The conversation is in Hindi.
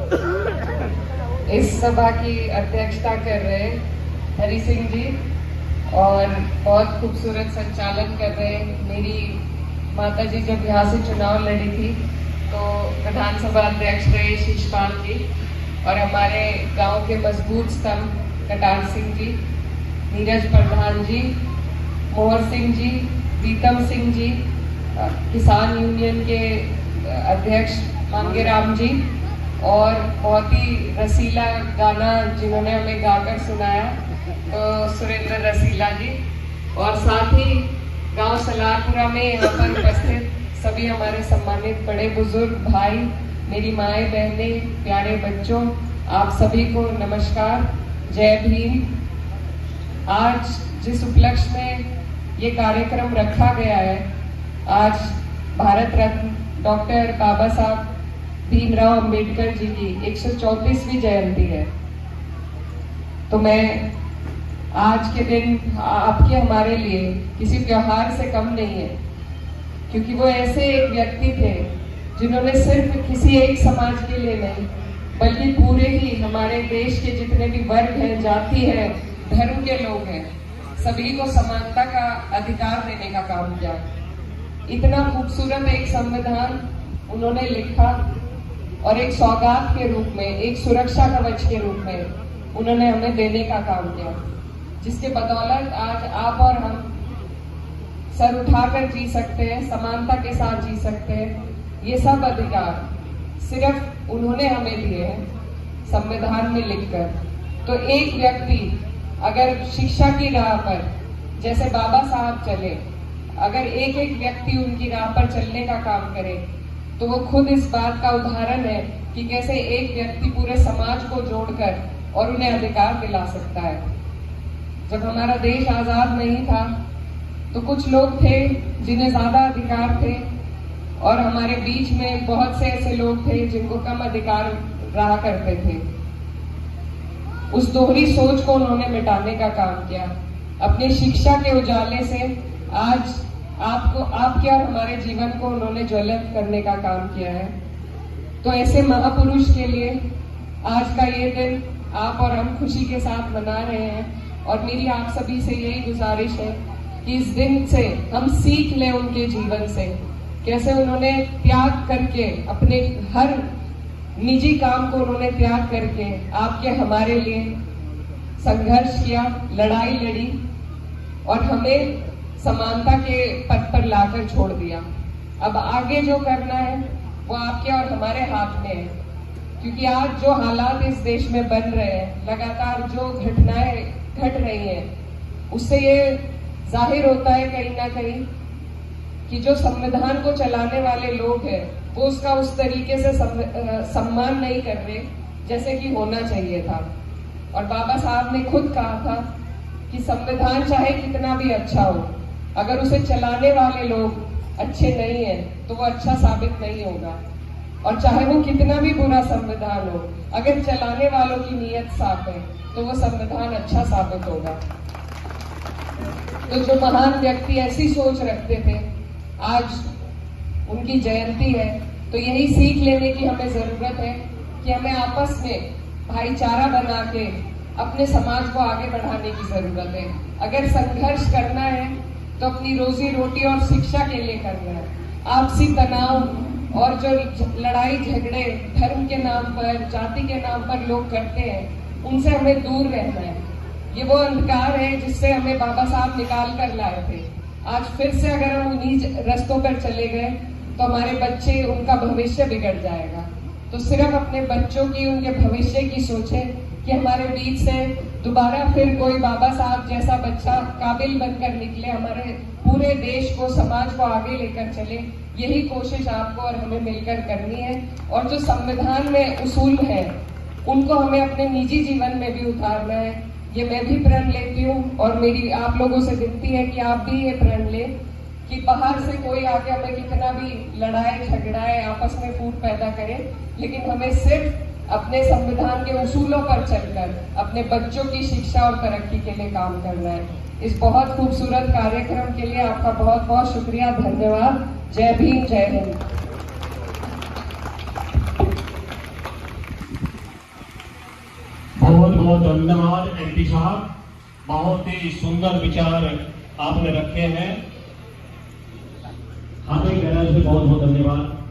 इस सभा की अध्यक्षता कर रहे हरि सिंह जी और बहुत खूबसूरत संचालन कर रहे मेरी माता जी जब यहाँ से चुनाव लड़ी थी तो विधानसभा अध्यक्ष रहे शीशपाल जी और हमारे गांव के मजबूत स्तंभ कटार सिंह जी, नीरज प्रधान जी, मोहर सिंह जी, प्रीतम सिंह जी, किसान यूनियन के अध्यक्ष मांगेराम जी और बहुत ही रसीला गाना जिन्होंने हमें गाकर सुनाया तो सुरेंद्र रसीला जी और साथ ही गांव सलारपुरा में यहाँ पर उपस्थित सभी हमारे सम्मानित बड़े बुजुर्ग भाई, मेरी माएँ बहनें, प्यारे बच्चों, आप सभी को नमस्कार, जय भीम। आज जिस उपलक्ष्य में ये कार्यक्रम रखा गया है, आज भारत रत्न डॉक्टर बाबा साहब भीमराव अंबेडकर जी की 134वीं जयंती है, तो मैं आज के दिन आपके हमारे लिए किसी त्योहार से कम नहीं है, क्योंकि वो ऐसे एक व्यक्ति थे जिन्होंने सिर्फ किसी एक समाज के लिए नहीं बल्कि पूरे ही हमारे देश के जितने भी वर्ग हैं, जाति है, धर्म के लोग हैं, सभी को समानता का अधिकार देने का काम किया। इतना खूबसूरत एक संविधान उन्होंने लिखा और एक सौगात के रूप में, एक सुरक्षा कवच के रूप में उन्होंने हमें देने का काम किया, जिसके बदौलत आज आप और हम सर उठाकर जी सकते हैं, समानता के साथ जी सकते हैं। ये सब अधिकार सिर्फ उन्होंने हमें दिए हैं संविधान में लिखकर। तो एक व्यक्ति अगर शिक्षा की राह पर जैसे बाबा साहब चले, अगर एक एक व्यक्ति उनकी राह पर चलने का काम करे, तो वो खुद इस बात का उदाहरण है कि कैसे एक व्यक्ति पूरे समाज को जोड़कर और उन्हें अधिकार दिला सकता है। जब हमारा देश आजाद नहीं था तो कुछ लोग थे जिन्हें ज्यादा अधिकार थे और हमारे बीच में बहुत से ऐसे लोग थे जिनको कम अधिकार रहा करते थे। उस दोहरी सोच को उन्होंने मिटाने का काम किया। अपनी शिक्षा के उजाले से आज आपके और हमारे जीवन को उन्होंने ज्वलित करने का काम किया है। तो ऐसे महापुरुष के लिए आज का ये दिन आप और हम खुशी के साथ मना रहे हैं और मेरी आप सभी से यही गुजारिश है कि इस दिन से हम सीख लें उनके जीवन से, कैसे उन्होंने त्याग करके अपने हर निजी काम को उन्होंने त्याग करके आपके हमारे लिए संघर्ष किया, लड़ाई लड़ी और हमें समानता के पथ पर लाकर छोड़ दिया। अब आगे जो करना है वो आपके और हमारे हाथ में है, क्योंकि आज जो हालात इस देश में बन रहे हैं, लगातार जो घटनाएं घट रही हैं, उससे ये जाहिर होता है कहीं ना कहीं कि जो संविधान को चलाने वाले लोग हैं वो उसका उस तरीके से सम्मान नहीं कर रहे जैसे कि होना चाहिए था। और बाबा साहब ने खुद कहा था कि संविधान चाहे कितना भी अच्छा हो, अगर उसे चलाने वाले लोग अच्छे नहीं हैं तो वो अच्छा साबित नहीं होगा, और चाहे वो कितना भी बुरा संविधान हो, अगर चलाने वालों की नीयत साफ है तो वो संविधान अच्छा साबित होगा। तो जो महान व्यक्ति ऐसी सोच रखते थे, आज उनकी जयंती है, तो यही सीख लेने की हमें जरूरत है कि हमें आपस में भाईचारा बना के अपने समाज को आगे बढ़ाने की जरूरत है। अगर संघर्ष करना है तो अपनी रोजी रोटी और शिक्षा के लिए करना है। आपसी तनाव और जो लड़ाई झगड़े धर्म के नाम पर, जाति के नाम पर लोग करते हैं, उनसे हमें दूर रहना है। ये वो अंधकार है जिससे हमें बाबा साहब निकाल कर लाए थे। आज फिर से अगर हम उन्हीं रास्तों पर चले गए तो हमारे बच्चे, उनका भविष्य बिगड़ जाएगा। तो सिर्फ अपने बच्चों की, उनके भविष्य की सोचें कि हमारे बीच से दोबारा फिर कोई बाबा साहब जैसा बच्चा काबिल बनकर निकले, हमारे पूरे देश को, समाज को आगे लेकर चले। यही कोशिश आपको और हमें मिलकर करनी है। और जो संविधान में उसूल है उनको हमें अपने निजी जीवन में भी उतारना है। ये मैं भी प्रण लेती हूँ और मेरी आप लोगों से विनती है कि आप भी ये प्रण लें कि बाहर से कोई आके हमें कितना भी लड़ाए झगड़ाए, आपस में फूट पैदा करे, लेकिन हमें सिर्फ अपने संविधान के उसूलों पर चलकर अपने बच्चों की शिक्षा और तरक्की के लिए काम करना है। इस बहुत खूबसूरत कार्यक्रम के लिए आपका बहुत बहुत शुक्रिया, धन्यवाद। जय भीम, जय हिंद। बहुत धन्यवाद एमपी साहब, बहुत ही सुंदर विचार आपने रखे हैं। हार्दिक गैलर से बहुत बहुत धन्यवाद।